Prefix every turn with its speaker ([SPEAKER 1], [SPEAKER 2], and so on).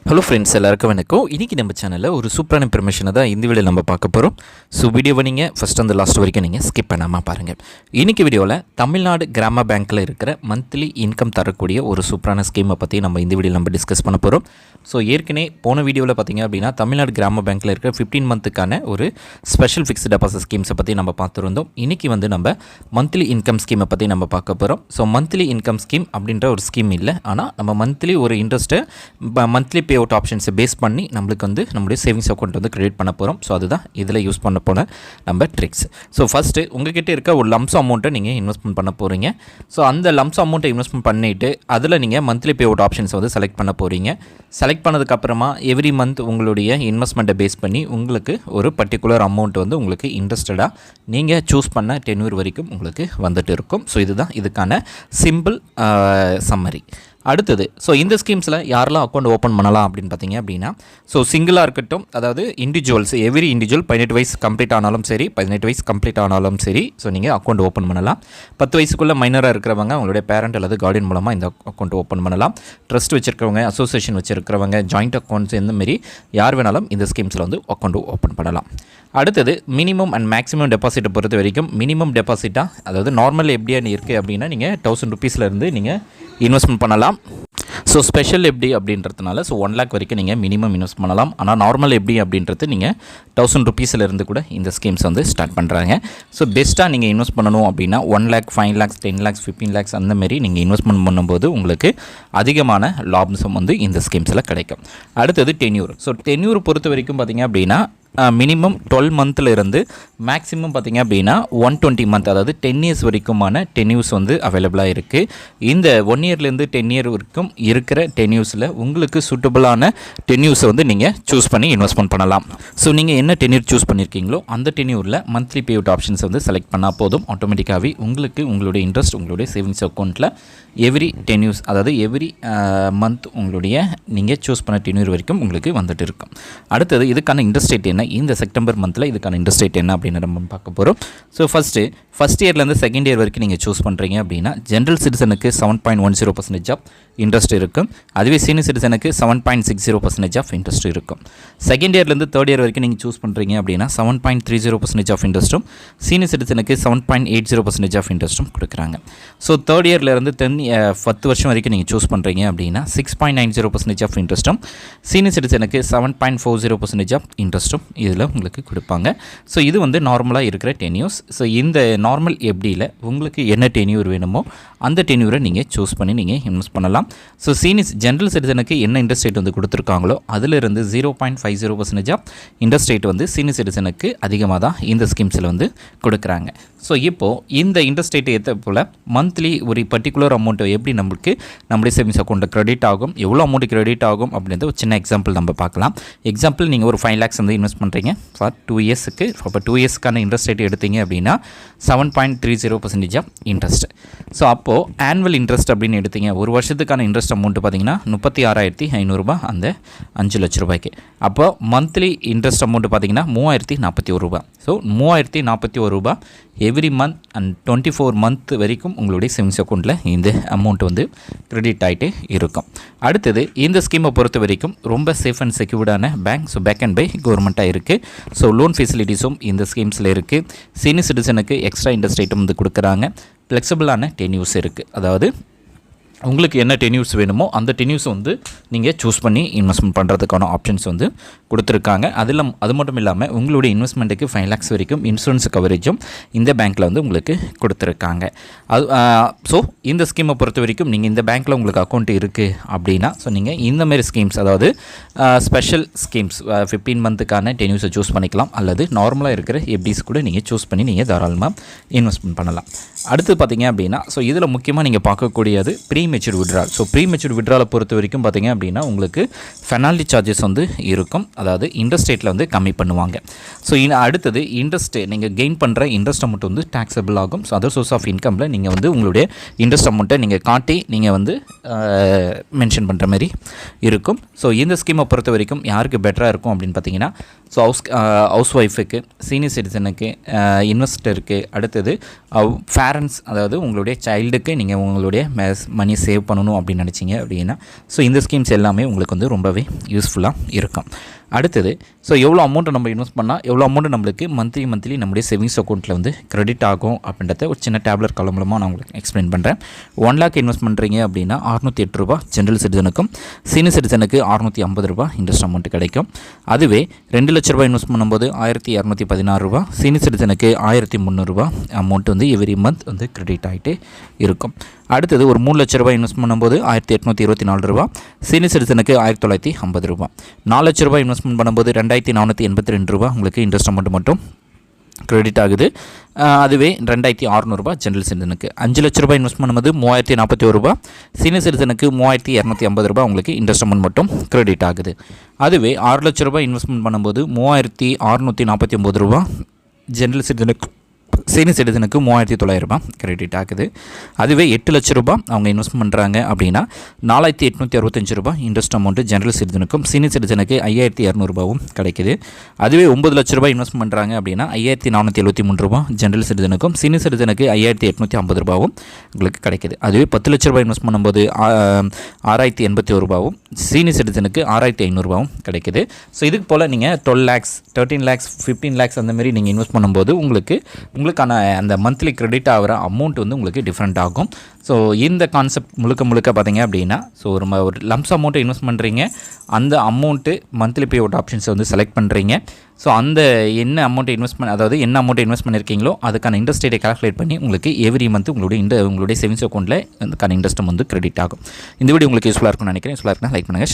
[SPEAKER 1] Hello friends, எல்லாருக்கும் வணக்கம். இன்றைக்கி நம்ம சேனலில் ஒரு சூப்பரான இன்ஃபர்மேஷனை தான் இந்த வீடியோவில் நம்ம பார்க்க போகிறோம். ஸோ வீடியோவை நீங்கள் ஃபஸ்ட் அந்த லாஸ்ட் வரைக்கும் நீங்கள் ஸ்கிப் பண்ணாமல் பாருங்கள். இன்றைக்கி வீடியோவில் தமிழ்நாடு கிராம பேங்க்கில் இருக்கிற மந்த்லி இன்கம் தரக்கூடிய ஒரு சூப்பரான ஸ்கீமை பற்றி நம்ம இந்த வீடியோவில் நம்ம டிஸ்கஸ் பண்ண போகிறோம். ஸோ ஏற்கனவே போன வீடியோவில் பார்த்திங்க அப்படின்னா தமிழ்நாடு கிராம பேங்க்கில் இருக்கிற 15 மந்த்துக்கான ஒரு ஸ்பெஷல் ஃபிக்ஸ்டு டெபாசிட் ஸ்கீம்ஸை பற்றி நம்ம பார்த்துருந்தோம். இன்றைக்கி வந்து நம்ம மந்த்லி இன்கம் ஸ்கீமை பற்றி நம்ம பார்க்க போகிறோம். ஸோ மந்த்லி இன்கம் ஸ்கீம் அப்படின்ற ஒரு ஸ்கீம் இல்லை, ஆனால் நம்ம மந்த்லி ஒரு இன்ட்ரெஸ்ட்டை மந்த்லி பே அவுட் ஆப்ஷன்ஸை பேஸ் பண்ணி நம்மளுக்கு வந்து நம்மளுடைய சேவிங்ஸ் அக்கௌண்ட் வந்து கிரியேட் பண்ண போகிறோம். ஸோ அதுதான் இதில் யூஸ் பண்ண போன நம்ம ட்ரிக்ஸ். ஸோ ஃபஸ்ட்டு உங்கள்கிட்ட இருக்க ஒரு லம்ஸ் அமௌண்ட்டை நீங்கள் இன்வெஸ்ட்மெண்ட் பண்ண போகிறீங்க. ஸோ அந்த லம்ஸ் அமௌண்ட்டை இன்வெஸ்ட்மெண்ட் பண்ணிவிட்டு அதில் நீங்கள் மந்த்லி பே அவுட் ஆப்ஷன்ஸ் வந்து செலக்ட் பண்ண போகிறீங்க. செலக்ட் பண்ணதுக்கப்புறமா எவ்ரி மந்த் உங்களுடைய இன்வெஸ்ட்மெண்ட்டை பேஸ் பண்ணி உங்களுக்கு ஒரு பர்டிகுலர் அமௌண்ட் வந்து உங்களுக்கு இன்ட்ரெஸ்டடாக நீங்கள் சூஸ் பண்ண டென்யூர் வரைக்கும் உங்களுக்கு வந்துட்டு இருக்கும். ஸோ இதுதான் இதுக்கான சிம்பிள் சம்மரி. அடுத்தது, ஸோ இந்த ஸ்கீம்ஸில் யாரெல்லாம் அக்கௌண்ட் ஓப்பன் பண்ணலாம் அப்படின்னு பார்த்தீங்க அப்படின்னா, ஸோ சிங்கிளாக இருக்கட்டும், அதாவது இண்டிவிஜுவல்ஸ், எவ்ரி இண்டிவிஜுவல் 18 வயசு கம்ப்ளீட் ஆனாலும் சரி, 18 வயசு கம்ப்ளீட் ஆனாலும் சரி, ஸோ நீங்கள் அக்கௌண்ட் ஓப்பன் பண்ணலாம். 10 வயசுக்குள்ளே மைனராக இருக்கிறவங்க அவங்களுடைய பேரண்ட் அல்லது கார்டியன் மூலமாக இந்த அக்கௌண்ட் ஓப்பன் பண்ணலாம். ட்ரஸ்ட் வச்சுருக்கிறவங்க, அசோசியேஷன் வச்சுருக்கிறவங்க, ஜாயிண்ட் அக்கௌண்ட்ஸ் இந்தமாரி யார் வேணாலும் இந்த ஸ்கீம்ஸில் வந்து அக்கௌண்ட் ஓப்பன் பண்ணலாம். அடுத்தது, மினிமம் அண்ட் மேக்ஸிமம் டெபாசிட்டை பொறுத்த வரைக்கும் மினிமம் டெபாசிட்டாக, அதாவது நார்மல் எப்படியா இருக்குது அப்படின்னா நீங்கள் 1000 ருபீஸ்லேருந்து நீங்கள் இன்வெஸ்ட்மெண்ட் பண்ணலாம். ஸோ ஸ்பெஷல் எப்படி அப்படின்றதுனால 1 lakh வரைக்கும் நீங்கள் மினிமம் இன்வெஸ்ட் பண்ணலாம். ஆனால் நார்மல் எப்படி அப்படின்றது நீங்கள் 1000 ருபீஸ்லேருந்து கூட இந்த ஸ்கீம்ஸ் வந்து ஸ்டார்ட் பண்ணுறாங்க. ஸோ பெஸ்ட்டாக நீங்கள் இன்வெஸ்ட் பண்ணணும் அப்படின்னா 1 lakh, 5 lakhs, 10 lakhs, 15 lakhs அந்தமாரி நீங்கள் இன்வெஸ்ட்மெண்ட் பண்ணும்போது உங்களுக்கு அதிகமான லாபம் வந்து இந்த ஸ்கீம்ஸில் கிடைக்கும். அடுத்தது டென்யூர். ஸோ டென்யூர் பொறுத்த வரைக்கும் பார்த்திங்க அப்படின்னா மினிமம் 12 மந்த்தில் இருந்து மேக்ஸிமம் பார்த்திங்க அப்படின்னா 120 மந்த், அதாவது 10 years வரைக்குமான டென்யூர்ஸ் வந்து அவைலபிளாக இருக்குது. இந்த 1 yearலேருந்து 10 year வரைக்கும் இருக்கிற டென்யூர்ஸில் உங்களுக்கு சூட்டபுளான டென்யூர்ஸை வந்து நீங்கள் சூஸ் பண்ணி இன்வெஸ்ட்மெண்ட் பண்ணலாம். ஸோ நீங்கள் என்ன டென்யூர் சூஸ் பண்ணியிருக்கீங்களோ அந்த டென்யூரில் மந்த்லி பே அவுட் ஆப்ஷன்ஸ் வந்து செலக்ட் பண்ணால் போதும். ஆட்டோமேட்டிக்காகவே உங்களுக்கு உங்களுடைய இன்ட்ரெஸ்ட் உங்களுடைய சேவிங்ஸ் அக்கௌண்ட்டில் எவ்ரி டென்யூர்ஸ், அதாவது எவ்ரி மந்த் உங்களுடைய நீங்கள் சூஸ் பண்ண டென்யூர் வரைக்கும் உங்களுக்கு வந்துட்டு இருக்கும். அடுத்தது, இதுக்கான இன்ட்ரெஸ்ட் ரேட் என்ன, இந்த செப்டம்பர் மந்தில் இதுக்கான இன்ட்ரெஸ்ட் ரேட் என்ன அப்படின்னு நம்ம பார்க்க போகிறோம். ஸோ ஃபஸ்ட் இயர்லேருந்து செகண்ட் இயர் வரைக்கும் நீங்கள் சூஸ் பண்ணுறீங்க அப்படின்னா ஜென்ரல் சிட்டிசனுக்கு 7.10% ஆஃப் இன்ட்ரெஸ்ட் இருக்கும். அதுவே சீனியர் சிட்டிசனுக்கு 7.60% ஆஃப் இன்ட்ரெஸ்ட் இருக்கும். செகண்ட் இயர்லேருந்து தேர்ட் இயர் வரைக்கும் நீங்கள் சூஸ் பண்ணுறீங்க அப்படின்னா 7.30% ஆஃப் இன்ட்ரெஸ்ட்டும், சீனியர் சிட்டிசனுக்கு 7.80% ஆஃப் இன்ட்ரெஸ்ட்டும் கொடுக்குறாங்க. ஸோ தேர்ட் இயர்லேருந்து 10 வருஷம் வரைக்கும் நீங்கள் சூஸ் பண்ணுறீங்க அப்படின்னா 6.90% ஆஃப் இன்ட்ரெஸ்ட்டும், சீனியர் சிட்டிசனுக்கு 7.40% ஆஃப் இன்ட்ரெஸ்ட்டும் இதில் உங்களுக்கு கொடுப்பாங்க. ஸோ இது வந்து நார்மலாக இருக்கிற டென்யூர்ஸ். ஸோ இந்த நார்மல் எப்படியில் உங்களுக்கு என்ன டென்யூர் வேணுமோ அந்த டென்யூரை நீங்கள் சூஸ் பண்ணி நீங்கள் இன்வெஸ்ட் பண்ணலாம். ஸோ ஜென்ரல் சிட்டிசனுக்கு என்ன இன்ட்ரெஸ்ட் ரேட் வந்து கொடுத்துருக்காங்களோ அதிலிருந்து 0.50% ஆஃப் இன்ட்ரெஸ்ட் ரேட் வந்து சீனியர் சிட்டிசனுக்கு அதிகமாக தான் இந்த ஸ்கீம்ஸில் வந்து கொடுக்குறாங்க. ஸோ இப்போது இந்த இன்ட்ரெஸ்ட் ரேட் ஏற்ற போல் மந்த்லி ஒரு பர்டிகுலர் அமௌண்ட்டை எப்படி நம்மளுடைய சேவிங்ஸ் அக்கௌண்ட்டில் கிரெடிட் ஆகும், எவ்வளோ அமௌண்ட் கிரெடிட் ஆகும் அப்படின்ற ஒரு சின்ன எக்ஸாம்பிள் நம்ம பார்க்கலாம். எக்ஸாம்பிள், நீங்கள் ஒரு 5 lakhs வந்து இன்வெஸ்ட் பண்ணுறீங்க ஃபார் 2 yearsக்கு. அப்போ 2 yearsக்கான இன்ட்ரெஸ்ட் ரேட் எடுத்தீங்க அப்படின்னா 7.30% ஆஃப் இன்ட்ரெஸ்ட். ஸோ அப்போது ஆனுவல் இன்ட்ரெஸ்ட் அப்படின்னு எடுத்தீங்க, ஒரு வருஷத்துக்கான இன்ட்ரெஸ்ட் அமௌண்ட் பார்த்தீங்கன்னா 36,500 ரூபாய், அந்த 5 லட்ச ரூபாய்க்கு. அப்போ மந்த்லி இன்ட்ரெஸ்ட் அமௌண்ட் பார்த்தீங்கன்னா 3041 ரூபாய். ஸோ 3041 ரூபாய் எவ்ரி மந்த் அண்ட் 24 month வரைக்கும் உங்களுடைய சேவிங்ஸ் அக்கௌண்ட்டில் இந்த அமௌண்ட் வந்து கிரெடிட் ஆகிட்டே இருக்கும். அடுத்தது, இந்த ஸ்கீமை பொறுத்த வரைக்கும் ரொம்ப சேஃப் அண்ட் செக்யூர்டான bank. So back and by கவர்மெண்ட்டாக இருக்குது. ஸோ லோன் ஃபெசிலிட்டிஸும் இந்த ஸ்கீம்ஸில் இருக்குது. சீனியர் சிட்டிசனுக்கு எக்ஸ்ட்ரா இன்ட்ரெஸ்ட் ரேட்டும் வந்து கொடுக்குறாங்க. ஃப்ளெக்சிபிளான டென்யூர்ஸ் இருக்குது. அதாவது உங்களுக்கு என்ன டென்யூர்ஸ் வேணுமோ அந்த டென்யூர்ஸ் வந்து நீங்கள் சூஸ் பண்ணி இன்வெஸ்ட்மெண்ட் பண்ணுறதுக்கான ஆப்ஷன்ஸ் வந்து கொடுத்துருக்காங்க. அது மட்டும் இல்லாமல் உங்களுடைய இன்வெஸ்ட்மெண்ட்டுக்கு 5 lakhs வரைக்கும் இன்சூரன்ஸ் கவரேஜும் இந்த பேங்க்கில் வந்து உங்களுக்கு கொடுத்துருக்காங்க. ஸோ இந்த ஸ்கீமை பொறுத்த வரைக்கும் நீங்கள் இந்த பேங்க்கில் உங்களுக்கு அக்கௌண்ட் இருக்குது அப்படின்னா ஸோ நீங்கள் இந்தமாரி ஸ்கீம்ஸ், அதாவது ஸ்பெஷல் ஸ்கீம்ஸ் 15 மந்த்துக்கான டென்யூர்ஸை சூஸ் பண்ணிக்கலாம். அல்லது நார்மலாக இருக்கிற எஃப்டிஸ் கூட நீங்கள் சூஸ் பண்ணி நீங்கள் தாராளமாக இன்வெஸ்ட்மெண்ட் பண்ணலாம். அடுத்து பார்த்தீங்க அப்படின்னா ஸோ இதில் முக்கியமாக நீங்கள் பார்க்கக்கூடியது ப்ரீமெச்சூர் விட்ரால். ஸோ ப்ரீமெச்சூர் விட்ராலை பொறுத்த வரைக்கும் பார்த்தீங்க அப்படின்னா உங்களுக்கு பெனால்ட்டி சார்ஜஸ் வந்து இருக்கும், அதாவது இன்ட்ரெஸ்ட் ரேட்டில் வந்து கம்மி பண்ணுவாங்க. ஸோ அடுத்தது, இன்ட்ரெஸ்ட் நீங்கள் கெயின் பண்ணுற இன்ட்ரெஸ்ட் அமௌண்ட் வந்து டேக்ஸபிள் ஆகும். ஸோ அதர் சோர்ஸ் ஆஃப் இன்கமில் நீங்கள் வந்து உங்களுடைய இன்ட்ரெஸ்ட் அமௌண்ட்டை நீங்கள் காட்டி நீங்கள் வந்து மென்ஷன் பண்ணுற மாதிரி இருக்கும். ஸோ இந்த ஸ்கீமை பொறுத்த வரைக்கும் யாருக்கு பெட்டராக இருக்கும் அப்படின்னு பார்த்தீங்கன்னா, ஸோ ஹவுஸ் ஒய்ஃபுக்கு, சீனியர் சிட்டிசனுக்கு, இன்வெஸ்டருக்கு, அடுத்தது பேரண்ட்ஸ், அதாவது உங்களுடைய சைல்டுக்கு நீங்கள் உங்களுடைய மணி சேவ் பண்ணணும் அப்படின்னு நினச்சிங்க அப்படின்னா ஸோ இந்த ஸ்கீம்ஸ் எல்லாமே உங்களுக்கு வந்து ரொம்பவே யூஸ்ஃபுல்லாக இருக்கும். அடுத்தது ஸோ எவ்வளோ அமௌண்ட்டை நம்ம இன்வெஸ்ட் பண்ணால் எவ்வளோ அமௌண்ட்டு நம்மளுக்கு மந்த்லி நம்முடைய சேவிங்ஸ் அக்கௌண்ட்டில் வந்து கிரெடிட் ஆகும் அப்படின்றத ஒரு சின்ன டேப்லெட் காலம் மூலமாக நான் உங்களுக்கு எக்ஸ்பிளைன் பண்ணுறேன். 1 lakh இன்வெஸ்ட் பண்ணுறீங்க அப்படின்னா 608 ரூபா ஜென்ரல் சிட்டிசனுக்கும், சீனியர் சிட்டிசனுக்கு 650 ரூபா இன்ட்ரெஸ்ட் அமௌண்ட் கிடைக்கும். அதுவே 2 லட்ச ரூபா இன்வெஸ்ட் பண்ணும்போது 1216 ரூபா, சீனியர் சிட்டிசனுக்கு 1300 ரூபா அமௌண்ட் வந்து எவ்ரி மந்த் வந்து கிரெடிட் ஆகிட்டே இருக்கும். அடுத்தது ஒரு 3 லட்ச ரூபாய் இன்வெஸ்ட் பண்ணும்போது 1824 ரூபா, சீனியர் சிட்டிசனுக்கு 1950 ரூபா. 4 லட்ச ரூபாய் இன்வெஸ்ட்மெண்ட் பண்ணும்போது 2482 ரூபா உங்களுக்கு இன்ட்ரெஸ்ட் அமௌண்ட் மட்டும் கிரெடிட் ஆகுது. அதுவே 2600 ரூபா ஜென்ரல் சிட்டிசனுக்கு. 5 லட்ச ரூபாய் இன்வெஸ்ட் பண்ணும்போது 3041 ரூபா, சீனியர் சிட்டிசனுக்கு 3250 ரூபா உங்களுக்கு இன்ட்ரெஸ்ட் அமௌண்ட் மட்டும் கிரெடிட் ஆகுது. அதுவே 6 லட்ச ரூபாய் இன்வெஸ்ட்மெண்ட் பண்ணும்போது 3649 ரூபா ஜென்ரல் சிட்டிசனுக்கு, சீனியர் சிட்டிசனுக்கு 3900 ரூபா கிரெடிட் ஆகுது. அதுவே 8 லட்ச ரூபா அவங்க இன்வெஸ்ட் பண்ணுறாங்க அப்படின்னா 4865 ரூபா இன்ட்ரெஸ்ட் அமௌண்ட்டு ஜென்ரல் சிட்டிசனுக்கும், சீனியர் சிட்டிசனுக்கு 5200 ரூபாவும் கிடைக்குது. அதுவே 9 லட்ச ரூபாய் இன்வெஸ்ட் பண்ணுறாங்க அப்படின்னா 5473 ரூபா ஜென்ரல் சிட்டிசனுக்கும், சீனியர் சிட்டிசனுக்கு 5850 ரூபாவும் உங்களுக்கு கிடைக்குது. அதுவே 10 லட்ச ரூபாய் இன்வெஸ்ட் பண்ணும்போது 6081 ரூபாவும், சீனியர் சிட்டிசனுக்கு 6500 ரூபாவும் கிடைக்குது. ஸோ இதுக்கு போல் நீங்கள் 12 lakhs 13 lakhs 15 lakhs அந்த மாதிரி நீங்கள் இன்வெஸ்ட் பண்ணும்போது உங்களுக்கான அந்த மந்த்லி கிரெடிட் ஆகிற அமௌண்ட் வந்து உங்களுக்கு டிஃப்ரெண்ட் ஆகும். ஸோ இந்த கான்செப்ட் முழுக்க பார்த்தீங்க அப்படின்னா ஸோ ஒரு லம்ஸ் அமௌண்ட்டை இன்வெஸ்ட் பண்ணுறீங்க, அந்த அமௌண்ட்டு மந்த்லி பே அவுட் ஆப்ஷன்ஸை வந்து செலக்ட் பண்ணுறீங்க. ஸோ அந்த என்ன அமௌண்ட்டை என்ன அமௌண்ட்டை இன்வெஸ்ட் பண்ணியிருக்கீங்களோ அதுக்கான இன்ட்ரெஸ்ட் ரேட்டை கால்குலேட் பண்ணி உங்களுக்கு எவ்ரி மந்த் உங்களுடைய சேவிங்ஸ் அக்கௌண்ட்டில் அதுக்கான இன்ட்ரெஸ்ட்டும் வந்து கிரெடிட் ஆகும். இந்த வீடியோ உங்களுக்கு யூஸ்ஃபுல்லாக இருக்கும்னு நினைக்கிறேன். யூஸ்ஃபுல்லாக இருக்குன்னா லைக் பண்ணுங்கள்.